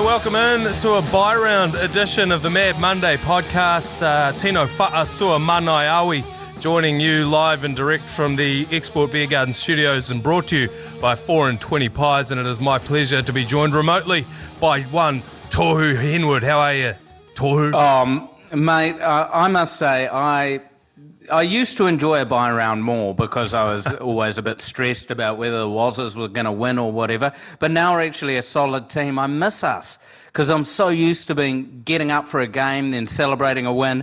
Welcome in to a bye-round edition of the Mad Monday podcast. Tino Whaasua Manaia joining you live and direct from the Export Beer Garden studios and brought to you by 4 and 20 Pies. And it is my pleasure to be joined remotely by one Tohu Henwood. How are you, Tohu? Mate, I must say I used to enjoy a bye round more because I was always a bit stressed about whether the Wazzers were going to win or whatever. But now we're actually a solid team. I miss us because I'm so used to getting up for a game, then celebrating a win.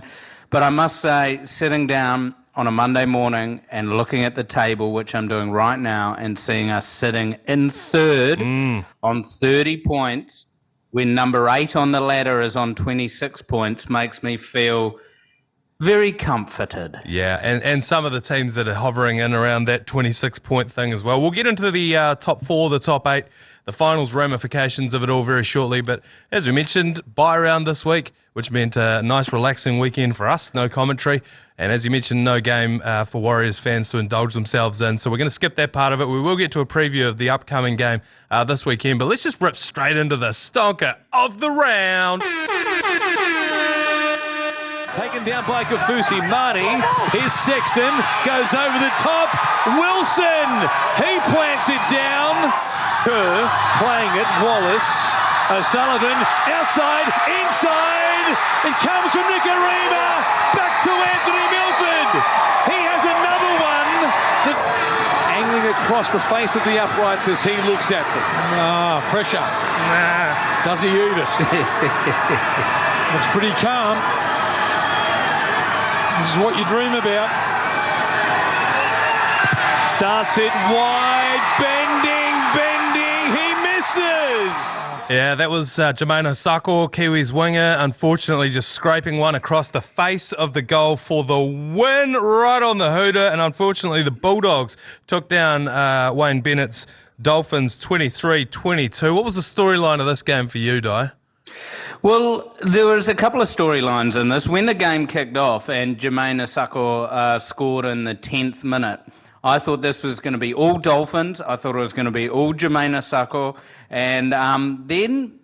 But I must say, sitting down on a Monday morning and looking at the table, which I'm doing right now, and seeing us sitting in third on 30 points, when number 8 on the ladder is on 26 points, makes me feel very comforted. Yeah, and some of the teams that are hovering in around that 26-point thing as well. We'll get into the top 4, the top 8, the finals ramifications of it all very shortly. But as we mentioned, bye round this week, which meant a nice relaxing weekend for us, no commentary. And as you mentioned, no game for Warriors fans to indulge themselves in. So we're going to skip that part of it. We will get to a preview of the upcoming game this weekend. But let's just rip straight into the stonker of the round. Taken down by Kafusi. Marty, here's Sexton, goes over the top. Wilson, he plants it down. Kerr playing it. Wallace, O'Sullivan, outside, inside. It comes from Nicarima. Back to Anthony Milford. He has another one. Angling across the face of the uprights as he looks at them. Pressure. Does he eat it? Looks pretty calm. This is what you dream about. Starts it wide, bending, he misses! Yeah, that was Jermaine Osako, Kiwis winger, unfortunately just scraping one across the face of the goal for the win, right on the hooter, and unfortunately the Bulldogs took down Wayne Bennett's Dolphins 23-22. What was the storyline of this game for you, Dai? Well, there was a couple of storylines in this. When the game kicked off and Jermaine Osako scored in the 10th minute, I thought this was going to be all Dolphins. I thought it was going to be all Jermaine Osako. And then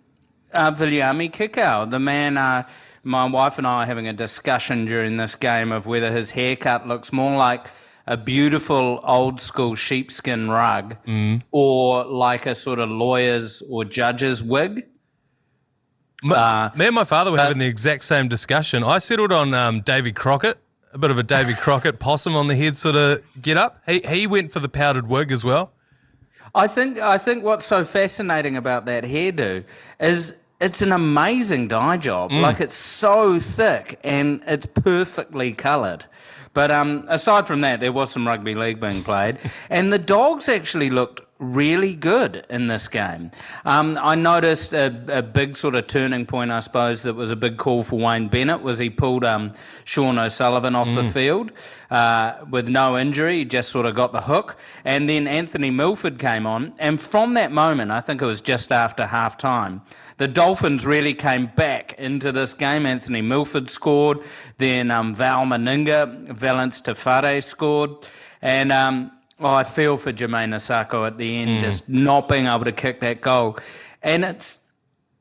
Viliami Kikau, the man, my wife and I are having a discussion during this game of whether his haircut looks more like a beautiful old-school sheepskin rug or like a sort of lawyer's or judge's wig. Me and my father were having the exact same discussion. I settled on Davy Crockett, a bit of a Davy Crockett possum on the head sort of get up. He went for the powdered wig as well. I think what's so fascinating about that hairdo is it's an amazing dye job. Like, it's so thick and it's perfectly coloured. But aside from that, there was some rugby league being played. And the Dogs actually looked really good in this game. I noticed a big sort of turning point, I suppose, that was a big call for Wayne Bennett, was he pulled Sean O'Sullivan off the field with no injury. He just sort of got the hook. And then Anthony Milford came on. And from that moment, I think it was just after half-time, the Dolphins really came back into this game. Anthony Milford scored. Then Val Meninga, Valence Tafare scored. And I feel for Jermaine Osako at the end, just not being able to kick that goal. And it's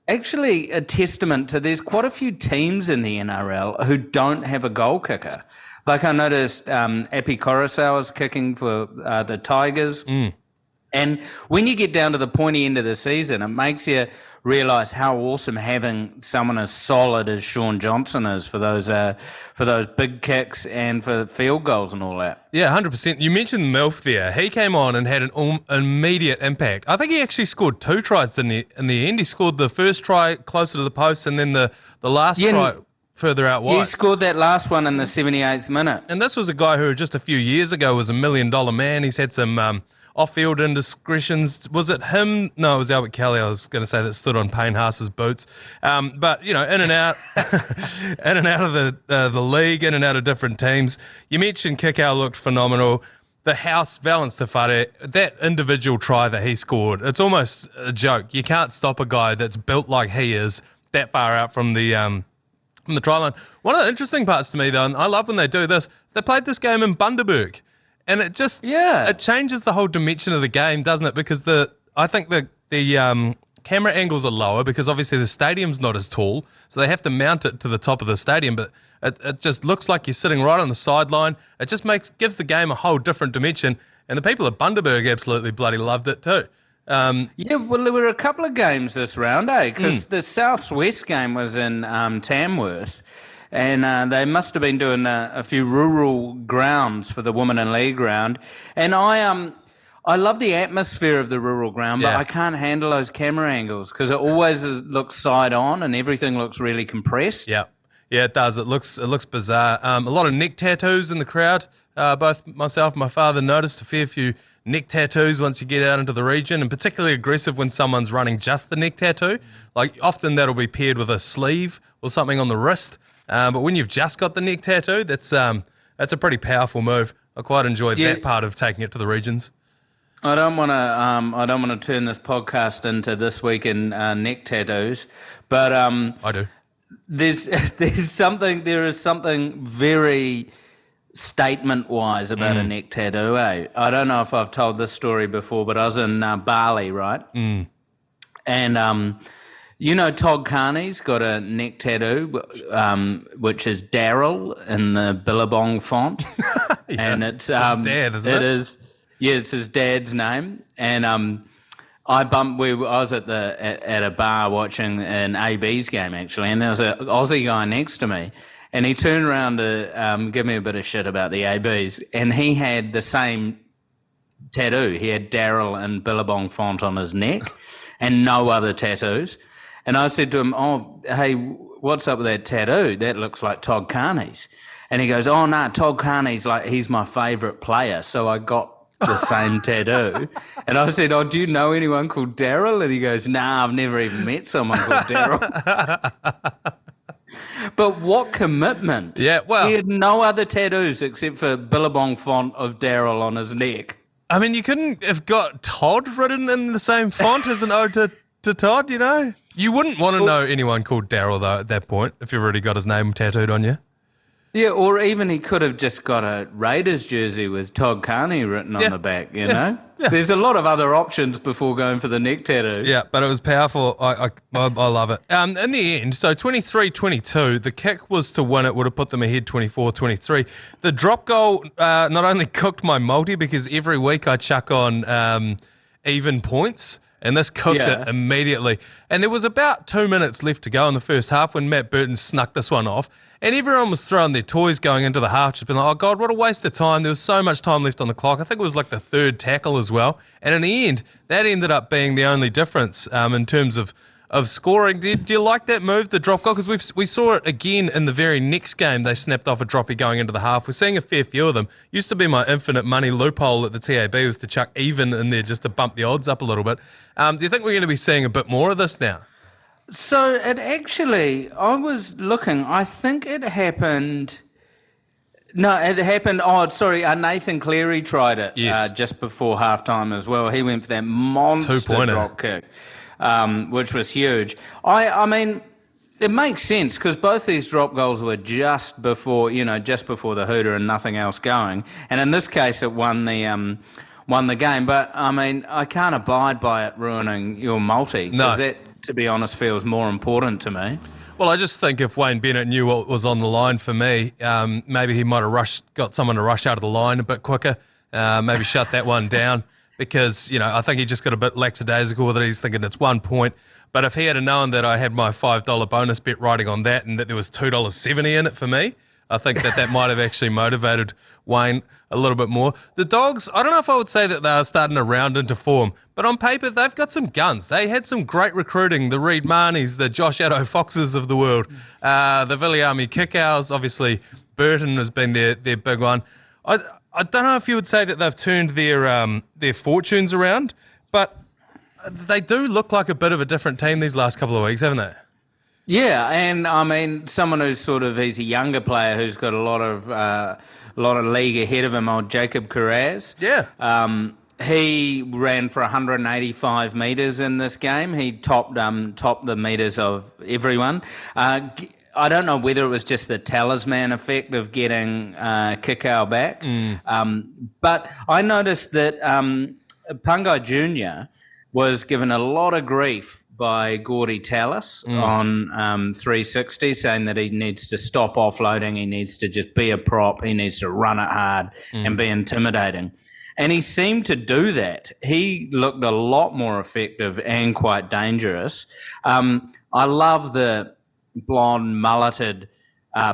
actually a testament to there's quite a few teams in the NRL who don't have a goal kicker. Like, I noticed Api Coruscant is kicking for the Tigers. And when you get down to the pointy end of the season, it makes you realise how awesome having someone as solid as Sean Johnson is for those big kicks and for field goals and all that. Yeah, 100%. You mentioned Milf there. He came on and had an immediate impact. I think he actually scored 2 tries in the end. He scored the first try closer to the post and then the last try further out wide. He scored that last one in the 78th minute. And this was a guy who just a few years ago was $1 million man. He's had some off-field indiscretions. Was it him? No, it was Albert Kelly, I was going to say, that stood on Payne Haas's boots. But, you know, in and out in and out of the league, in and out of different teams. You mentioned Kikau looked phenomenal. the house, Valens Tafare, that individual try that he scored, it's almost a joke. You can't stop a guy that's built like he is that far out from the try line. One of the interesting parts to me, though, and I love when they do this, they played this game in Bundaberg. And it just it changes the whole dimension of the game, doesn't it? Because I think the camera angles are lower because obviously the stadium's not as tall, so they have to mount it to the top of the stadium. But it just looks like you're sitting right on the sideline. It just gives the game a whole different dimension. And the people at Bundaberg absolutely bloody loved it too. Yeah, well, there were a couple of games this round, because the South-West game was in Tamworth. And they must have been doing a few rural grounds for the Women in League round. And I love the atmosphere of the rural ground, but I can't handle those camera angles because it always looks side on and everything looks really compressed. Yeah, it does. It looks bizarre. A lot of neck tattoos in the crowd. Both myself and my father noticed a fair few neck tattoos once you get out into the region, and particularly aggressive when someone's running just the neck tattoo. Like often that'll be paired with a sleeve or something on the wrist. But when you've just got the neck tattoo, that's a pretty powerful move. I quite enjoyed that part of taking it to the regions. I don't want to turn this podcast into This Week in Neck Tattoos, but I do. There is something very statement-wise about a neck tattoo. I don't know if I've told this story before, but I was in Bali, right? And you know, Todd Carney's got a neck tattoo, which is Daryl in the Billabong font, and it's his dad, isn't it? It is. Yeah, it's his dad's name, and I was at a bar watching an AB's game actually, and there was an Aussie guy next to me, and he turned around to give me a bit of shit about the ABs, and he had the same tattoo. He had Daryl and Billabong font on his neck, and no other tattoos. And I said to him, "Oh, hey, what's up with that tattoo? That looks like Todd Carney's." And he goes, "Oh no, Todd Carney's he's my favourite player, so I got the same tattoo." And I said, "Oh, do you know anyone called Daryl?" And he goes, "Nah, I've never even met someone called Daryl." But what commitment! Yeah, well, he had no other tattoos except for Billabong font of Daryl on his neck. I mean, you couldn't have got Todd written in the same font as an ode to Todd, you know? You wouldn't want to know anyone called Daryl, though, at that point, if you've already got his name tattooed on you. Yeah, or even he could have just got a Raiders jersey with Todd Carney written on the back, you know? Yeah. There's a lot of other options before going for the neck tattoo. Yeah, but it was powerful. I love it. In the end, so 23-22, the kick was to win. It would have put them ahead 24-23. The drop goal not only cooked my multi, because every week I chuck on even points, and this cooked it immediately. And there was about 2 minutes left to go in the first half when Matt Burton snuck this one off. And everyone was throwing their toys going into the half, just being like, oh, God, what a waste of time. There was so much time left on the clock. I think it was like the third tackle as well. And in the end, that ended up being the only difference in terms of scoring. Do you like that move, the drop goal? Because we saw it again in the very next game. They snapped off a droppy going into the half. We're seeing a fair few of them. Used to be my infinite money loophole at the TAB was to chuck even in there just to bump the odds up a little bit. Do you think we're going to be seeing a bit more of this now? So it actually, I was looking, I think it happened... No, it happened. Oh, sorry. Nathan Cleary tried it just before halftime as well. He went for that monster drop kick, which was huge. I mean, it makes sense because both these drop goals were just before the hooter and nothing else going. And in this case, it won the game. But I mean, I can't abide by it ruining your multi because that, to be honest, feels more important to me. Well, I just think if Wayne Bennett knew what was on the line for me, maybe he might have got someone to rush out of the line a bit quicker, maybe shut that one down because, I think he just got a bit lackadaisical with it. He's thinking it's 1 point. But if he had known that I had my $5 bonus bet riding on that and that there was $2.70 in it for me, I think that might have actually motivated Wayne a little bit more. The Dogs, I don't know if I would say that they are starting to round into form, but on paper, they've got some guns. They had some great recruiting, the Reed Marnies, the Josh Addo Foxes of the world, the Viliami Kickows. Obviously, Burton has been their big one. I don't know if you would say that they've turned their fortunes around, but they do look like a bit of a different team these last couple of weeks, haven't they? Yeah, and I mean, someone who's he's a younger player who's got a lot of league ahead of him, old Jacob Carraz. Yeah. He ran for 185 metres in this game. He topped the metres of everyone. I don't know whether it was just the talisman effect of getting Kikau back, but I noticed that Pangai Jr. was given a lot of grief by Gordy Tallis on 360, saying that he needs to stop offloading, he needs to just be a prop, he needs to run it hard and be intimidating. And he seemed to do that. He looked a lot more effective and quite dangerous. I love the blonde mulleted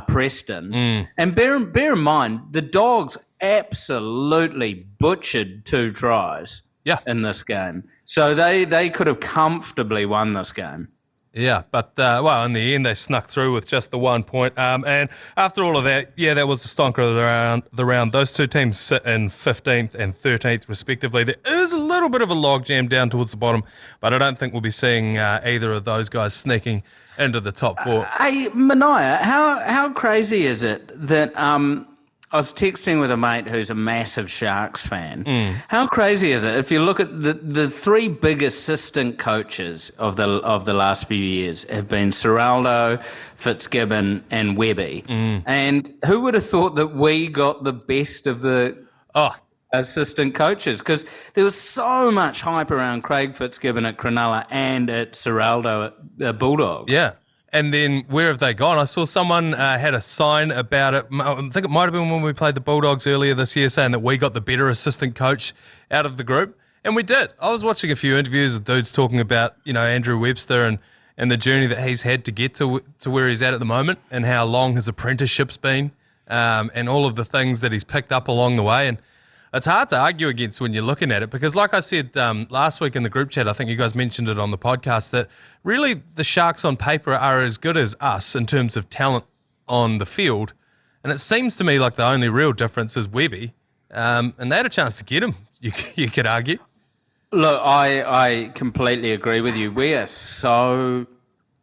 Preston. And bear in mind, the Dogs absolutely butchered 2 tries in this game. So they could have comfortably won this game. Yeah, but, in the end, they snuck through with just the 1 point. And after all of that, that was the stonker of the round. Those two teams sit in 15th and 13th, respectively. There is a little bit of a logjam down towards the bottom, but I don't think we'll be seeing either of those guys sneaking into the top 4. Hey, Manaia, how crazy is it that I was texting with a mate who's a massive Sharks fan. How crazy is it if you look at the 3 big assistant coaches of the last few years have been Ciraldo, Fitzgibbon, and Webby. And who would have thought that we got the best of the assistant coaches? Because there was so much hype around Craig Fitzgibbon at Cronulla and at Ciraldo at the Bulldogs. Yeah. And then where have they gone? I saw someone had a sign about it. I think it might have been when we played the Bulldogs earlier this year, saying that we got the better assistant coach out of the group. And we did. I was watching a few interviews of dudes talking about, Andrew Webster and the journey that he's had to get to where he's at the moment, and how long his apprenticeship's been, and all of the things that he's picked up along the way. And it's hard to argue against when you're looking at it, because like I said last week in the group chat, I think you guys mentioned it on the podcast, that really the Sharks on paper are as good as us in terms of talent on the field. And it seems to me like the only real difference is Webby. And they had a chance to get him, you could argue. Look, I completely agree with you. We are so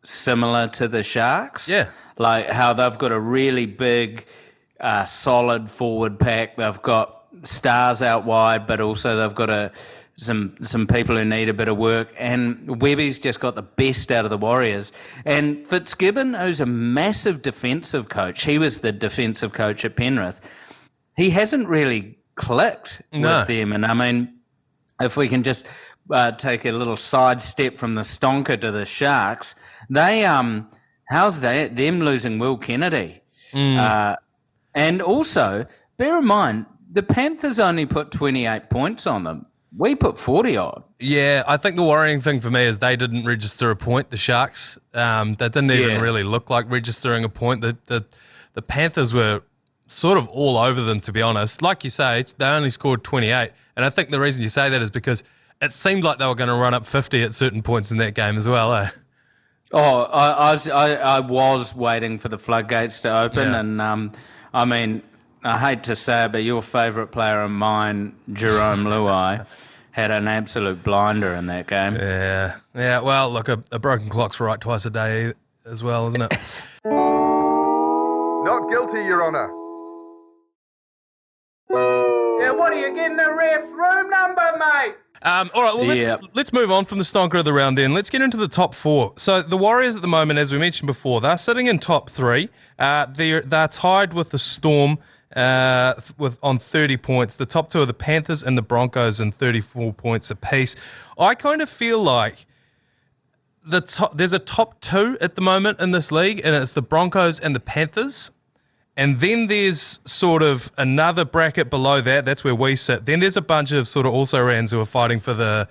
similar to the Sharks. Yeah. Like how they've got a really big, solid forward pack. They've got stars out wide, but also they've got some people who need a bit of work. And Webby's just got the best out of the Warriors. And Fitzgibbon, who's a massive defensive coach, he was the defensive coach at Penrith. He hasn't really clicked with them. And I mean, if we can just take a little side step from the stonker to the Sharks, they how's that? Them losing Will Kennedy, and also bear in mind, the Panthers only put 28 points on them. We put 40 odd. Yeah, I think the worrying thing for me is they didn't register a point, the Sharks. That didn't even really look like registering a point. The Panthers were sort of all over them, to be honest. Like you say, they only scored 28. And I think the reason you say that is because it seemed like they were going to run up 50 at certain points in that game as well, eh? Oh, I was waiting for the floodgates to open. And, I mean, I hate to say it, but your favourite player of mine, Jerome Luai, had an absolute blinder in that game. Yeah. Well, look, a broken clock's right twice a day as well, isn't it? Not guilty, Your Honour. Yeah, what are you getting the ref's room number, mate? All right, well, let's move on from the stonker of the round then. Let's get into the top 4. So the Warriors at the moment, as we mentioned before, they're sitting in top 3. They're tied with the Storm on 30 points. The top 2 are the Panthers and the Broncos in 34 points apiece. I kind of feel like there's a top 2 at the moment in this league, and it's the Broncos and the Panthers. And then there's sort of another bracket below that. That's where we sit. Then there's a bunch of sort of also-rans who are fighting for the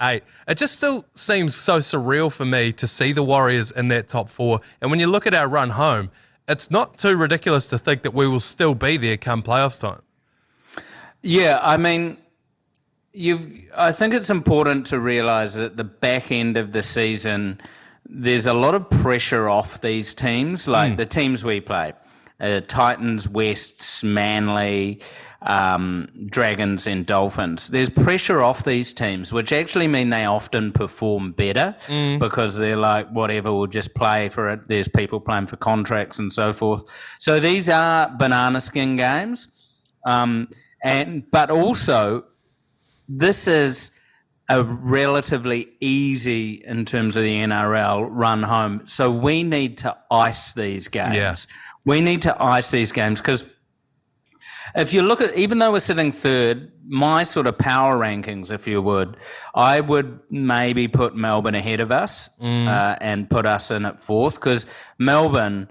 8. It just still seems so surreal for me to see the Warriors in that top 4. And when you look at our run home, it's not too ridiculous to think that we will still be there come playoffs time. Yeah, I mean, I think it's important to realise that the back end of the season, there's a lot of pressure off these teams, like the teams we play. Titans, Wests, Manly, Dragons and Dolphins. There's pressure off these teams, which actually mean they often perform better because they're like, whatever, we'll just play for it. There's people playing for contracts and so forth. So these are banana skin games. But also, this is a relatively easy, in terms of the NRL, run home. So we need to ice these games. Yeah. We need to ice these games because if you look at, even though we're sitting third, my sort of power rankings, if you would, I would maybe put Melbourne ahead of us and put us in at fourth because Melbourne,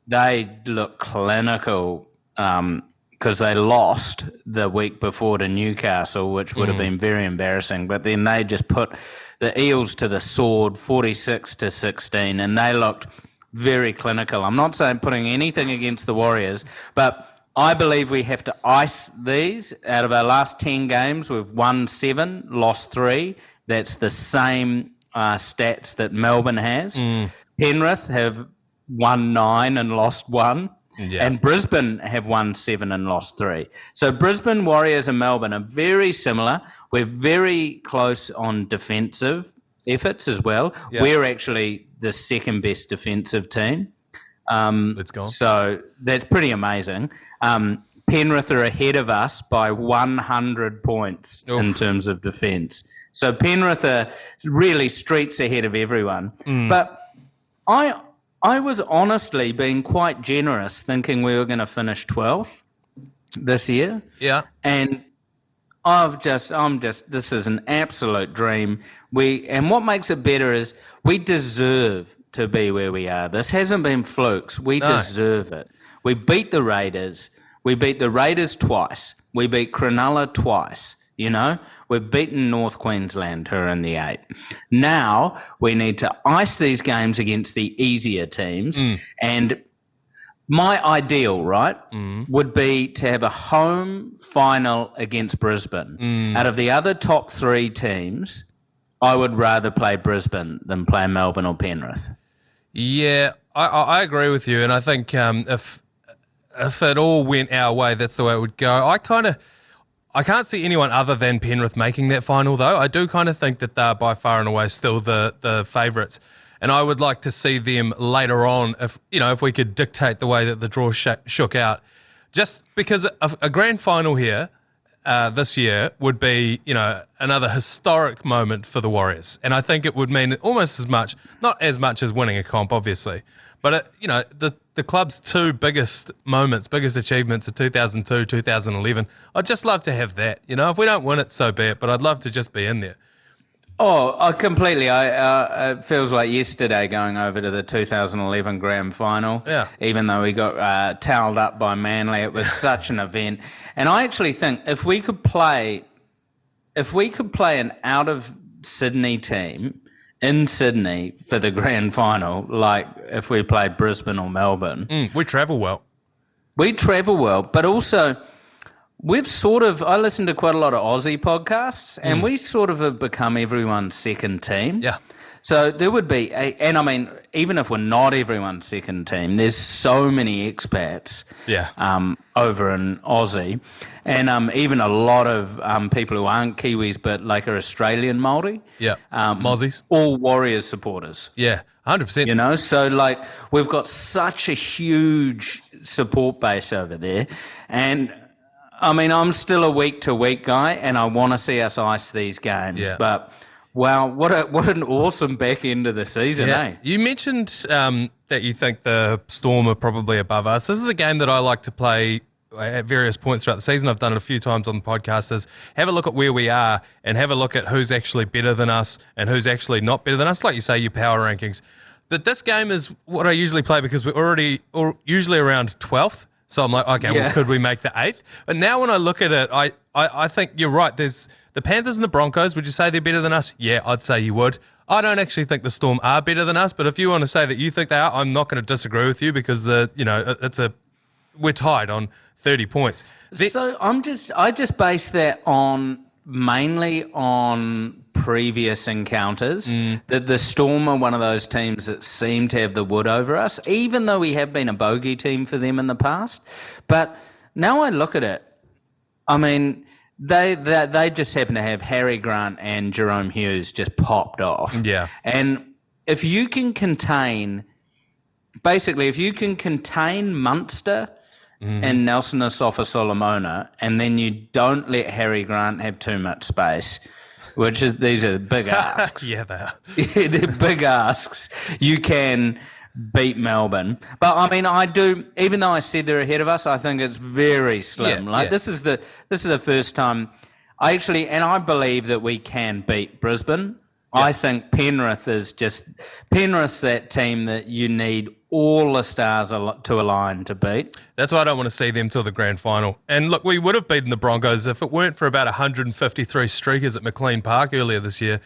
they look clinical because they lost the week before to Newcastle, which would have been very embarrassing. But then they just put the Eels to the sword, 46-16, and they looked very clinical. I'm not saying putting anything against the Warriors, but I believe we have to ice these. Out of our last 10 games, we've won 7, lost 3. That's the same stats that Melbourne has. Penrith have won 9 and lost 1. Yeah. And Brisbane have won 7 and lost 3. So Brisbane, Warriors and Melbourne are very similar. We're very close on defensive efforts as well. Yeah. We're actually the second best defensive team. Let's go. So that's pretty amazing. Penrith are ahead of us by 100 points in terms of defence. So Penrith are really streets ahead of everyone. But I was honestly being quite generous, thinking we were going to finish 12th this year. Yeah. And this is an absolute dream. And what makes it better is we deserve to be where we are. This hasn't been flukes. We deserve it. We beat the Raiders. We beat the Raiders twice. We beat Cronulla twice. You know, we've beaten North Queensland, who are in the 8. Now we need to ice these games against the easier teams. And my ideal, right, would be to have a home final against Brisbane. Out of the other top 3 teams, I would rather play Brisbane than play Melbourne or Penrith. Yeah, I agree with you. And I think if it all went our way, that's the way it would go. I can't see anyone other than Penrith making that final, though. I do kind of think that they're by far and away still the favourites. And I would like to see them later on, if we could dictate the way that the draw shook out. Just because a grand final here this year would be, another historic moment for the Warriors. And I think it would mean almost as much, not as much as winning a comp, obviously, but, the club's 2 biggest achievements are 2002, 2011. I'd just love to have that. If we don't win it, so be it, but I'd love to just be in there. Oh, completely. It feels like yesterday going over to the 2011 grand final. Yeah. Even though we got towelled up by Manly, it was such an event. And I actually think if we could play an out of Sydney team in Sydney for the grand final, like if we played Brisbane or Melbourne. We travel well. But also I listen to quite a lot of Aussie podcasts, and we sort of have become everyone's second team. Yeah. So there would be, even if we're not everyone's second team, there's so many expats over in Aussie, and even a lot of people who aren't Kiwis but like are Australian Māori. Yeah, Mozzies. All Warriors supporters. Yeah, 100%. So like we've got such a huge support base over there, and I'm still a week-to-week guy, and I want to see us ice these games, but... Wow, what an awesome back end of the season, eh? You mentioned that you think the Storm are probably above us. This is a game that I like to play at various points throughout the season. I've done it a few times on the podcast, is have a look at where we are and have a look at who's actually better than us and who's actually not better than us, like you say, your power rankings. But this game is what I usually play because we're usually around 12th. So I'm like, okay, well, could we make the 8th? But now when I look at it, I think you're right. There's the Panthers and the Broncos. Would you say they're better than us? Yeah, I'd say you would. I don't actually think the Storm are better than us, but if you want to say that you think they are, I'm not going to disagree with you because we're tied on 30 points. So I just base that mainly on previous encounters, that the Storm are one of those teams that seem to have the wood over us, even though we have been a bogey team for them in the past. But now I look at it, I mean, they just happen to have Harry Grant and Jerome Hughes just popped off. Yeah. And if you can contain Munster and Nelson Asofa-Solomona, and then you don't let Harry Grant have too much space, these are big asks. Yeah, they are. They're big asks. You can beat Melbourne. But I mean, I do, even though I said they're ahead of us, I think it's very slim. This is the first time I believe that we can beat Brisbane. Yeah. I think Penrith's that team that you need all the stars to align to beat. That's why I don't want to see them till the grand final. And look, we would have beaten the Broncos if it weren't for about 153 streakers at McLean Park earlier this year.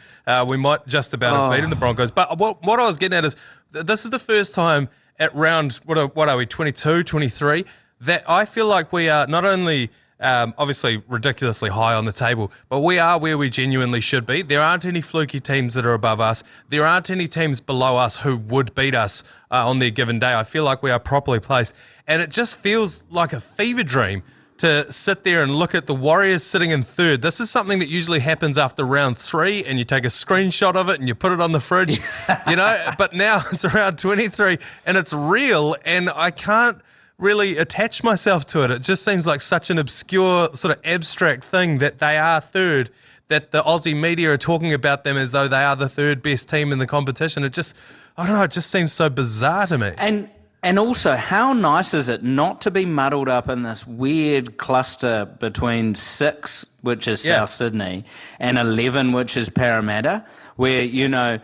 We might just about have beaten the Broncos. But what I was getting at is this is the first time at round, what are we, 22, 23, that I feel like we are not only obviously ridiculously high on the table, but we are where we genuinely should be. There aren't any fluky teams that are above us. There aren't any teams below us who would beat us on their given day. I feel like we are properly placed. And it just feels like a fever dream to sit there and look at the Warriors sitting in third. This is something that usually happens after round 3 and you take a screenshot of it and you put it on the fridge, but now it's around 23 and it's real and I can't really attach myself to it. It just seems like such an obscure sort of abstract thing that they are third, that the Aussie media are talking about them as though they are the third best team in the competition. It just, I don't know, it just seems so bizarre to me. And also, how nice is it not to be muddled up in this weird cluster between 6, which is South Sydney, and 11, which is Parramatta, where,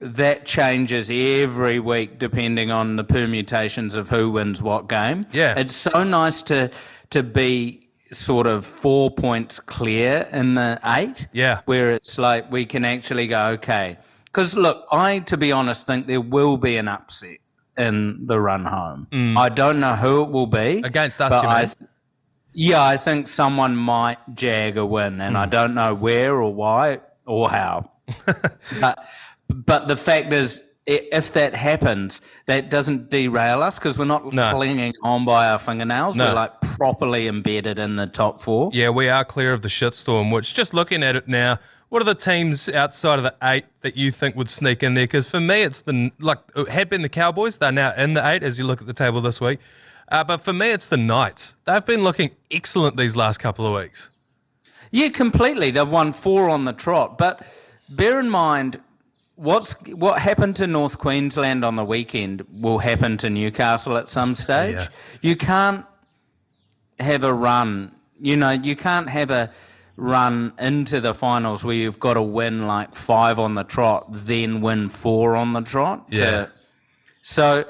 that changes every week depending on the permutations of who wins what game. Yeah. It's so nice to be sort of 4 points clear in the 8. Yeah. Where it's like we can actually go, okay. Because, look, to be honest, think there will be an upset in the run home. I don't know who it will be. Against us, you mean? I think someone might jag a win, and I don't know where or why or how. But the fact is, if that happens, that doesn't derail us because we're not clinging on by our fingernails. No. We're like properly embedded in the top 4. Yeah, we are clear of the shitstorm, which just looking at it now, what are the teams outside of the 8 that you think would sneak in there? Because for me, it had been the Cowboys. They're now in the 8 as you look at the table this week. But for me, it's the Knights. They've been looking excellent these last couple of weeks. Yeah, completely. They've won 4 on the trot. But bear in mind, what happened to North Queensland on the weekend will happen to Newcastle at some stage. Yeah. You can't have a run. You can't have a run into the finals where you've got to win like 5 on the trot, then win 4 on the trot. Yeah. So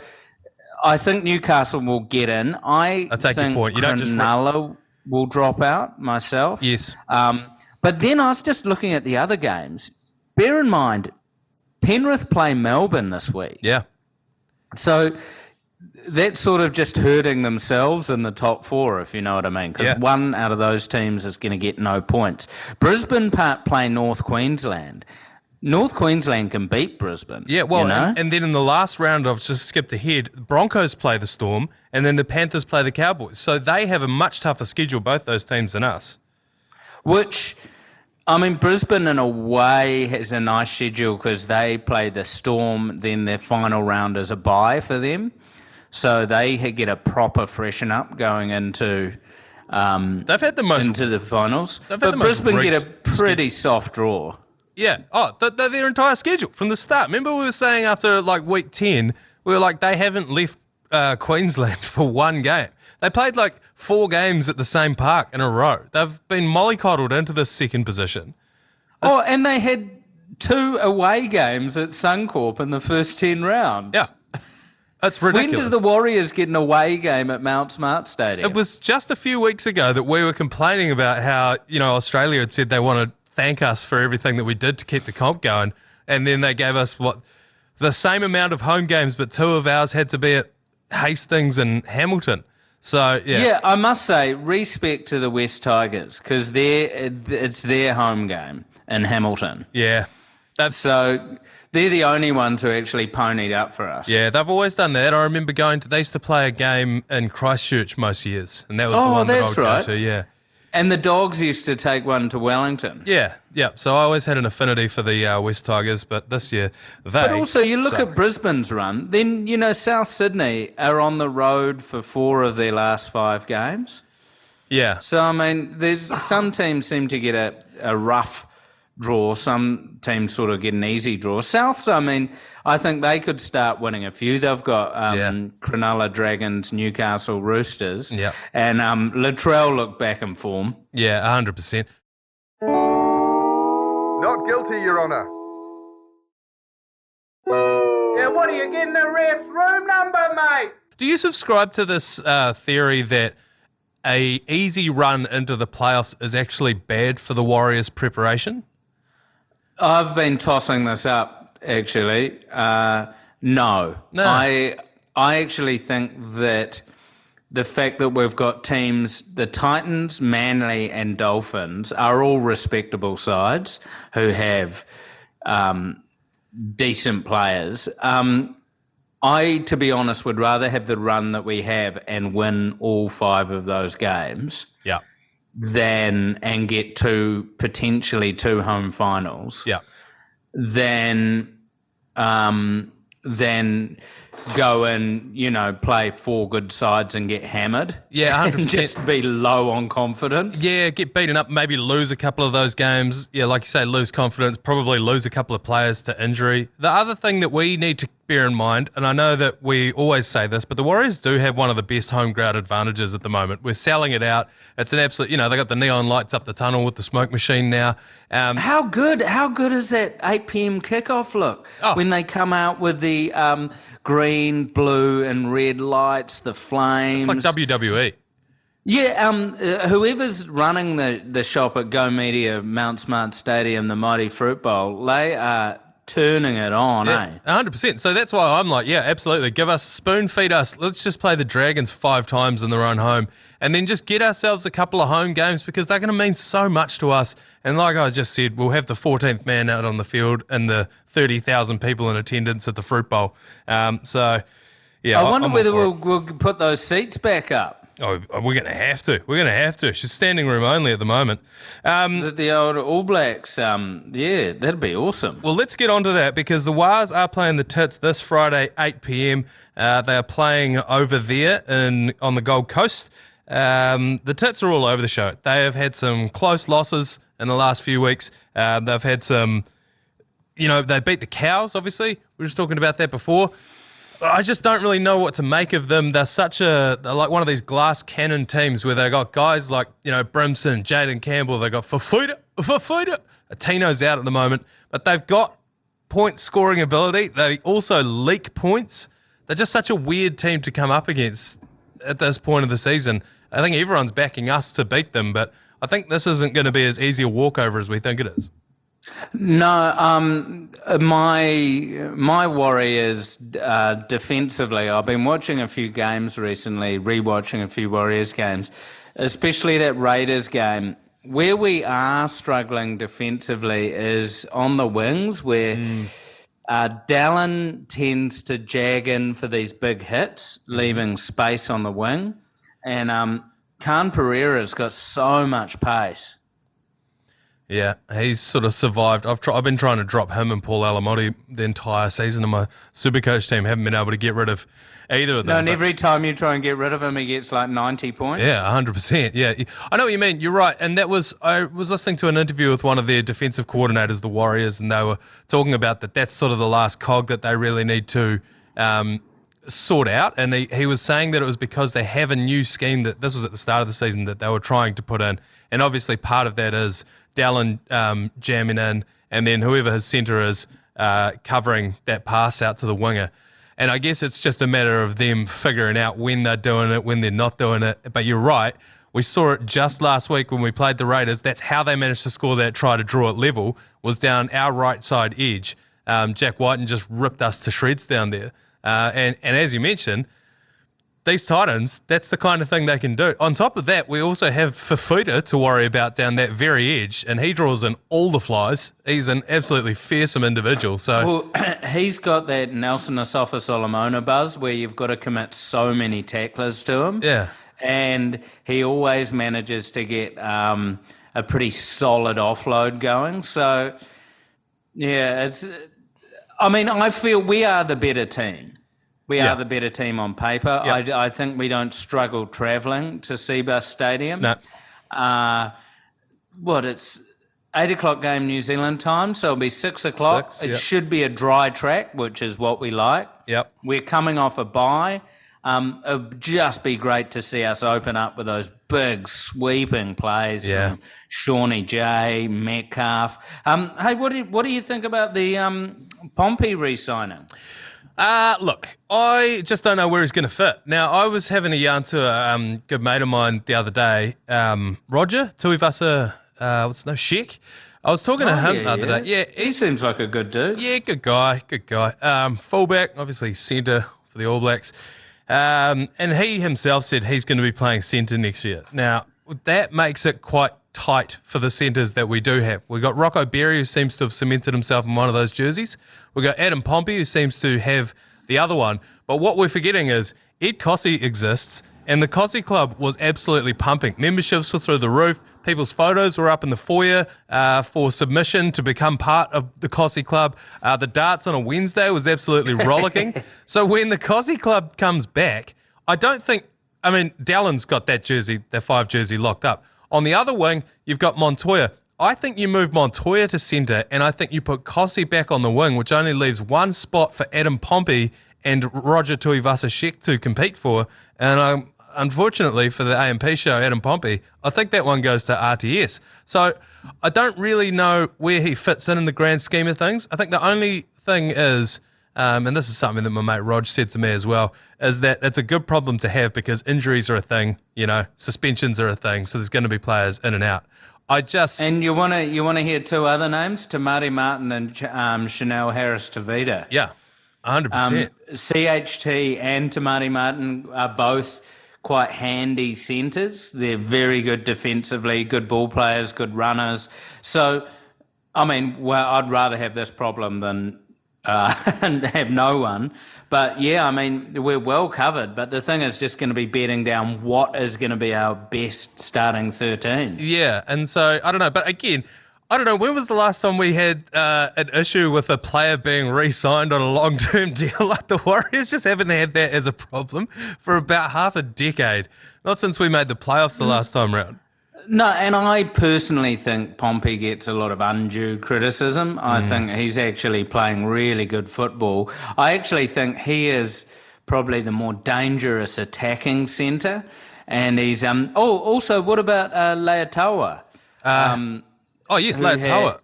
I think Newcastle will get in. I take your point. You don't just Cronulla will drop out myself. Yes. But then I was just looking at the other games. Bear in mind, Penrith play Melbourne this week. Yeah. So that's sort of just hurting themselves in the top 4, if you know what I mean, because one out of those teams is going to get no points. Brisbane play North Queensland. North Queensland can beat Brisbane. Yeah, well, and then in the last round, I've just skipped ahead, the Broncos play the Storm, and then the Panthers play the Cowboys. So they have a much tougher schedule, both those teams, than us. Which, I mean, Brisbane in a way has a nice schedule because they play the Storm, then their final round is a bye for them. So they get a proper freshen up going into they've had the most into the finals. But Brisbane get a pretty soft draw. Yeah. Oh, their entire schedule from the start. Remember we were saying after like week 10, we were like, they haven't left Queensland for one game. They played like 4 games at the same park in a row. They've been mollycoddled into this second position. Oh, and they had 2 away games at Suncorp in the first 10 rounds. Yeah. That's ridiculous. When does the Warriors get an away game at Mount Smart Stadium? It was just a few weeks ago that we were complaining about how, Australia had said they want to thank us for everything that we did to keep the comp going. And then they gave us the same amount of home games, but 2 of ours had to be at Hastings and Hamilton. So, yeah. Yeah, I must say, respect to the West Tigers because it's their home game in Hamilton. Yeah. So they're the only ones who actually ponied up for us. Yeah, they've always done that. I remember they used to play a game in Christchurch most years, and that was the one that I would go to, yeah. And the Dogs used to take one to Wellington. Yeah. So I always had an affinity for the West Tigers, but this year But also, you look at Brisbane's run, then, South Sydney are on the road for 4 of their last 5 games. Yeah. So, I mean, there's some teams seem to get a rough draw. Some teams sort of get an easy draw. Souths, I mean, I think they could start winning a few. They've got Cronulla Dragons, Newcastle Roosters. Yeah. And Latrell look back in form. Yeah, 100%. Not guilty, Your Honour. Yeah, what are you getting the ref's room number, mate? Do you subscribe to this theory that a easy run into the playoffs is actually bad for the Warriors' preparation? I've been tossing this up, actually. No. I actually think that the fact that we've got teams, the Titans, Manly and Dolphins, are all respectable sides who have decent players. I, to be honest, would rather have the run that we have and win all 5 of those games. Yeah. And get potentially 2 home finals. Yeah. Than go and, play 4 good sides and get hammered. Yeah, 100%. And just be low on confidence. Yeah, get beaten up, maybe lose a couple of those games. Yeah, like you say, lose confidence, probably lose a couple of players to injury. The other thing that we need to bear in mind, and I know that we always say this, but the Warriors do have one of the best home ground advantages at the moment. We're selling it out. It's an absolute, they got the neon lights up the tunnel with the smoke machine now. How good is that 8 p.m. kickoff look when they come out with the green, blue and red lights, the flames? It's like WWE. Yeah, whoever's running the shop at Go Media Mount Smart Stadium, the Mighty Fruit Bowl, they are turning it on, Yeah, 100%. So that's why I'm like, yeah, absolutely. Give us, spoon feed us. Let's just play the Dragons 5 times in their own home and then just get ourselves a couple of home games because they're going to mean so much to us. And like I just said, we'll have the 14th man out on the field and the 30,000 people in attendance at the Fruit Bowl. So, yeah. I wonder whether we'll put those seats back up. Oh, we're going to have to. We're going to have to. She's standing room only at the moment. The old All Blacks, yeah, that'd be awesome. Well, let's get on to that because the Wars are playing the Tits this Friday, 8 p.m. They are playing over there on the Gold Coast. The Tits are all over the show. They have had some close losses in the last few weeks. They've had some, they beat the Cows, obviously. We were just talking about that before. I just don't really know what to make of them. They're they're like one of these glass cannon teams where they got guys like, Brimson, Jaden Campbell. They got Fafita. Tino's out at the moment, but they've got point scoring ability. They also leak points. They're just such a weird team to come up against at this point of the season. I think everyone's backing us to beat them, but I think this isn't going to be as easy a walkover as we think it is. No, my Warriors defensively, I've been watching a few games recently, rewatching a few Warriors games, especially that Raiders game. Where we are struggling defensively is on the wings where Dallin tends to jag in for these big hits, leaving space on the wing. And Khan Pereira's got so much pace. Yeah, he's sort of survived. I've been trying to drop him and Paul Alamotti the entire season, and my Supercoach team haven't been able to get rid of either of them. No, and every time you try and get rid of him, he gets like 90 points. Yeah, 100%. Yeah, I know what you mean. You're right. And I was listening to an interview with one of their defensive coordinators, the Warriors, and they were talking about that's sort of the last cog that they really need to sort out. And he was saying that it was because they have a new scheme that this was at the start of the season that they were trying to put in. And obviously part of that is Dallin jamming in, and then whoever his centre is covering that pass out to the winger. And I guess it's just a matter of them figuring out when they're doing it, when they're not doing it. But you're right. We saw it just last week when we played the Raiders. That's how they managed to score that try to draw it level, was down our right side edge. Jack Whiten just ripped us to shreds down there. And as you mentioned, these Titans, that's the kind of thing they can do. On top of that, we also have Fafita to worry about down that very edge, and he draws in all the flies. He's an absolutely fearsome individual. So, well, he's got that Nelson Asafa Solomona buzz where you've got to commit so many tacklers to him. Yeah. and he always manages to get a pretty solid offload going. So, yeah, I feel we are the better team. We are the better team on paper. Yeah. I think we don't struggle travelling to Seabus Stadium. No. It's 8 o'clock game New Zealand time, so it'll be 6 o'clock. It should be a dry track, which is what we like. Yep. We're coming off a bye. It would just be great to see us open up with those big sweeping plays from Shawnee J, Metcalf. Hey, what do you think about the Pompey re-signing? Look, I just don't know where he's going to fit. Now, I was having a yarn to a good mate of mine the other day, Roger Tuivasa, Sheck. I was talking to him the other day. Yeah, he seems like a good dude. Yeah, good guy. Fullback, obviously centre for the All Blacks. And he himself said he's going to be playing centre next year. Now, that makes it quite tight for the centres that we do have. We've got Rocco Berry, who seems to have cemented himself in one of those jerseys. We've got Adam Pompey, who seems to have the other one. But what we're forgetting is Ed Cossey exists, and the Cossey Club was absolutely pumping. Memberships were through the roof. People's photos were up in the foyer for submission to become part of the Cossey Club. The darts on a Wednesday was absolutely rollicking. So when the Cossey Club comes back, Dallon's got that 5 jersey locked up. On the other wing, you've got Montoya. I think you move Montoya to centre, and I think you put Cossey back on the wing, which only leaves one spot for Adam Pompey and Roger Tuivasa-Sheck to compete for. And unfortunately for the AMP show, Adam Pompey, I think that one goes to RTS. So I don't really know where he fits in the grand scheme of things. I think the only thing is, and this is something that my mate Rog said to me as well, is that it's a good problem to have because injuries are a thing, suspensions are a thing, so there's going to be players in and out. And you want to hear 2 other names, Tamati Martin and Chanel Harris-Tavita. Yeah, 100%. CHT and Tamati Martin are both quite handy centres. They're very good defensively, good ball players, good runners. So, I'd rather have this problem than and have no one. But we're well covered. But the thing is just going to be betting down what is going to be our best starting 13. Yeah, and so I don't know. But again, I don't know, when was the last time we had an issue with a player being re-signed on a long-term deal? Like the Warriors just haven't had that as a problem for about half a decade. Not since we made the playoffs the last time round. No, and I personally think Pompey gets a lot of undue criticism. I think he's actually playing really good football. I actually think he is probably the more dangerous attacking centre. And he's... also, what about Leataua? Leataua.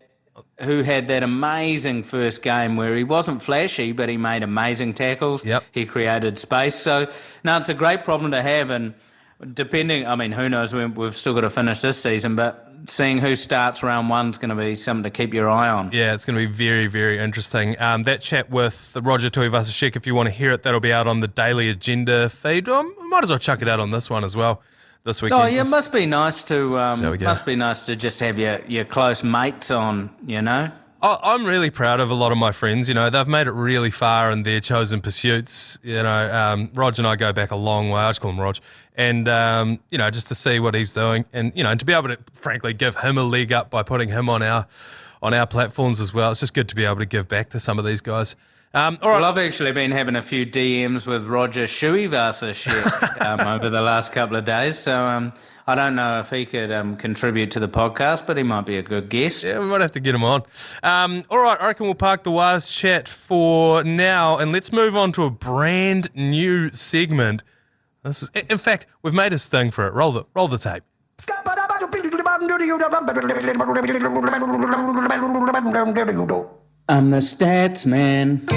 Who had that amazing first game where he wasn't flashy, but he made amazing tackles. Yep. He created space. So, no, it's a great problem to have, and depending, who knows, we've still got to finish this season, but seeing who starts round 1 is going to be something to keep your eye on. Yeah, it's going to be very, very interesting. That chat with Roger Tuivasa-Sheck, if you want to hear it, that'll be out on the Daily Agenda feed. I might as well chuck it out on this one as well this weekend. Oh, yeah, it must be nice to just have your close mates on, I'm really proud of a lot of my friends. They've made it really far in their chosen pursuits. Rog and I go back a long way. I just call him Rog. And, just to see what he's doing and, to be able to, frankly, give him a leg up by putting him on our platforms as well. It's just good to be able to give back to some of these guys. All right. Well, I've actually been having a few DMs with Roger Tuivasa-Sheck over the last couple of days. So, I don't know if he could contribute to the podcast, but he might be a good guest. Yeah, we might have to get him on. All right, I reckon we'll park the Waz chat for now, and let's move on to a brand new segment. In fact, we've made a sting for it. Roll the tape. I'm the stats man.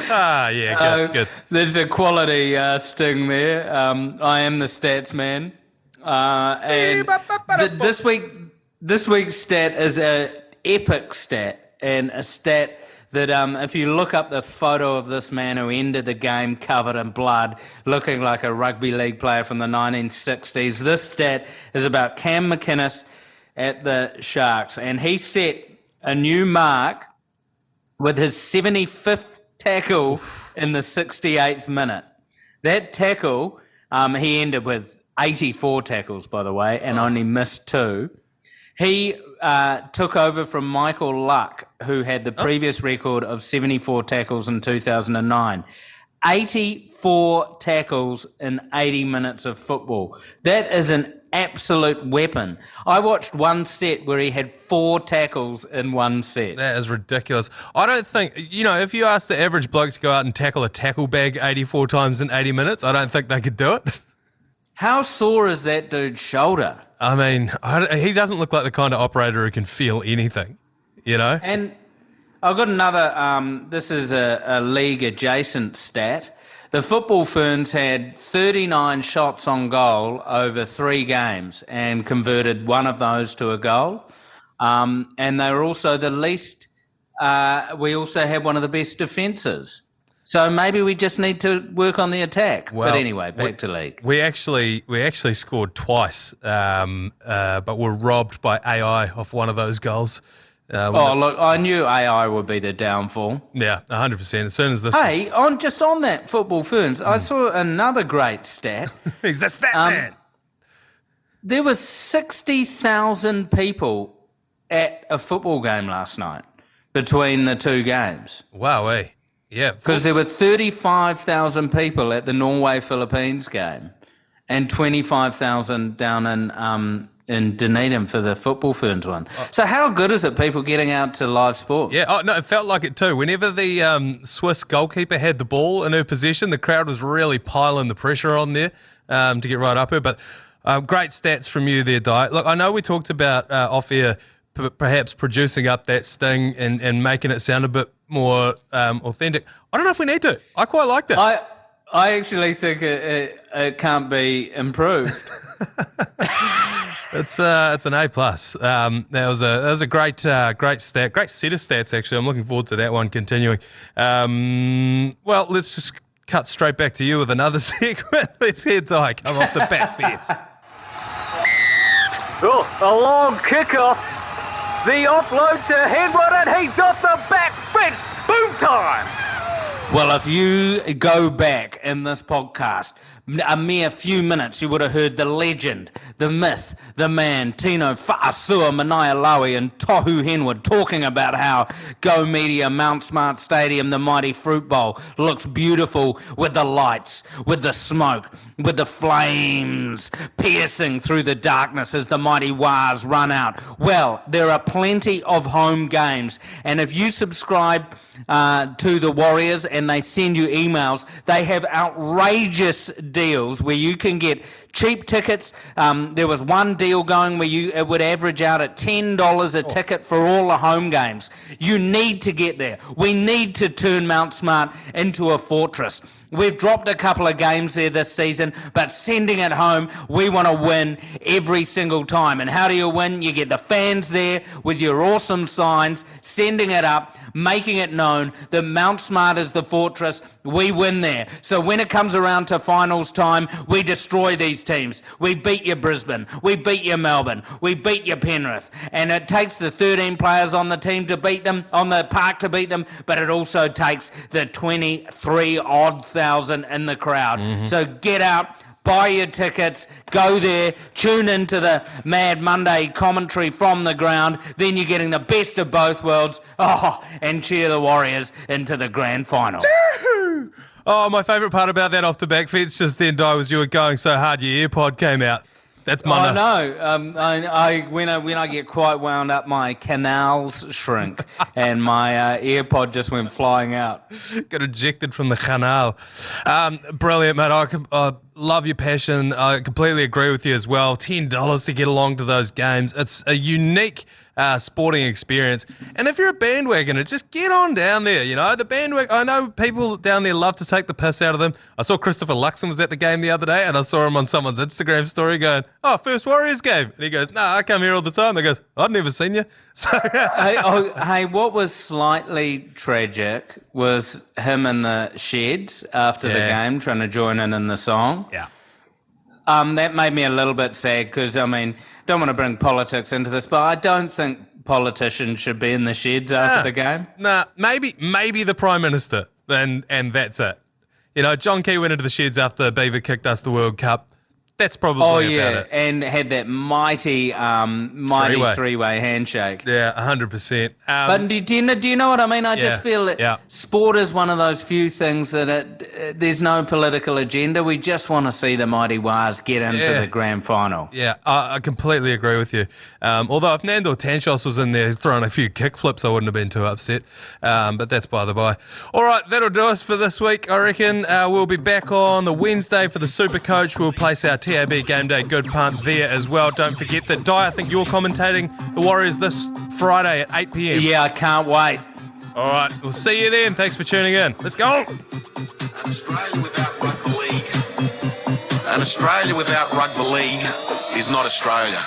Yeah, good. There's a quality sting there. I am the stats man. And this week's stat is an epic stat, and a stat that if you look up the photo of this man who ended the game covered in blood, looking like a rugby league player from the 1960s, this stat is about Cam McInnes at the Sharks, and he set a new mark with his 75th tackle in the 68th minute. That tackle, he ended with 84 tackles, by the way, and only missed 2. He took over from Michael Luck, who had the previous record of 74 tackles in 2009. 84 tackles in 80 minutes of football. That is an absolute weapon. I watched one set where he had 4 tackles in one set. That is ridiculous. I don't think, if you ask the average bloke to go out and tackle a tackle bag 84 times in 80 minutes, I don't think they could do it. How sore is that dude's shoulder? I mean, he doesn't look like the kind of operator who can feel anything, And I've got another, this is a league-adjacent stat. The Football Ferns had 39 shots on goal over 3 games and converted one of those to a goal. And they were also the least, we also had one of the best defences. So maybe we just need to work on the attack. Well, but anyway, back to league. We actually scored twice, but were robbed by AI off one of those goals. Look, I knew AI would be the downfall. Yeah, 100%. As soon as this... Hey, on that, Football Ferns, I saw another great stat. He's the stat man. There was 60,000 people at a football game last night between the 2 games. Wow, yeah. Because there were 35,000 people at the Norway-Philippines game and 25,000 down in Dunedin for the Football Ferns one. So how good is it, people getting out to live sport? Yeah, no, it felt like it too. Whenever the Swiss goalkeeper had the ball in her possession, the crowd was really piling the pressure on there to get right up her. But great stats from you there, Dai. Look, I know we talked about off-air perhaps producing up that sting and making it sound a bit more authentic. I don't know if we need to. I quite like that. I actually think it can't be improved. It's an A+. That was a great stat, great set of stats actually. I'm looking forward to that one continuing. Well, let's just cut straight back to you with another segment. Let's hear Dai come off the back fence. Oh, a long kickoff. The offload to Henwood, and he's off the back fence. Boom time. Well, if you go back in this podcast a mere few minutes, you would have heard the legend, the myth, the man, Tino Fa'asua Manaia Lawi and Tohu Henwood talking about how Go Media Mount Smart Stadium, the mighty Fruit Bowl, looks beautiful with the lights, with the smoke, with the flames piercing through the darkness as the mighty Wars run out. Well, there are plenty of home games, and if you subscribe to the Warriors and they send you emails, they have outrageous deals where you can get cheap tickets. There was one deal going where it would average out at $10 a ticket for all the home games. You need to get there. We need to turn Mount Smart into a fortress. We've dropped a couple of games there this season, but sending it home, we want to win every single time. And how do you win? You get the fans there with your awesome signs, sending it up, making it known that Mount Smart is the fortress. We win there. So when it comes around to finals time, we destroy these teams. We beat you Brisbane. We beat you Melbourne. We beat you Penrith. And it takes the 13 players on the team to beat them, on the park to beat them, but it also takes the 23-odd thousand in the crowd. Mm-hmm. So get out, buy your tickets, go there, tune into the Mad Monday commentary from the ground. Then you're getting the best of both worlds. And cheer the Warriors into the grand final. Oh, my favourite part about that off the back fence just then, Dai, was you were going so hard your AirPod came out. That's mana. I know. When I get quite wound up, my canals shrink and my AirPod just went flying out. Got ejected from the canal. Brilliant, mate. I love your passion. I completely agree with you as well. $10 to get along to those games. It's a unique sporting experience. And if you're a bandwagoner, just get on down there, The bandwagon, I know people down there love to take the piss out of them. I saw Christopher Luxon was at the game the other day, and I saw him on someone's Instagram story going, first Warriors game. And he goes, I come here all the time. They goes, I've never seen you. So hey, what was slightly tragic was him in the sheds after the game trying to join in the song. Yeah. That made me a little bit sad because, don't want to bring politics into this, but I don't think politicians should be in the sheds after the game? Nah, maybe the Prime Minister, and that's it. You know, John Key went into the sheds after Beaver kicked us the World Cup. That's probably about it. And had that mighty three-way handshake. Yeah, 100%. But do you know what I mean? I just feel that sport is one of those few things that there's no political agenda. We just want to see the mighty Wars get into the grand final. Yeah, I completely agree with you. Although if Nando Tanchos was in there throwing a few kick flips, I wouldn't have been too upset. But that's by the by. All right, that'll do us for this week, I reckon. We'll be back on the Wednesday for the Super Coach. We'll place our TAB Game Day Good Punt there as well. Don't forget that, Dai, I think you're commentating the Warriors this Friday at 8 p.m. Yeah, I can't wait. All right, we'll see you then. Thanks for tuning in. Let's go. An Australia without rugby league. An Australia without rugby league is not Australia.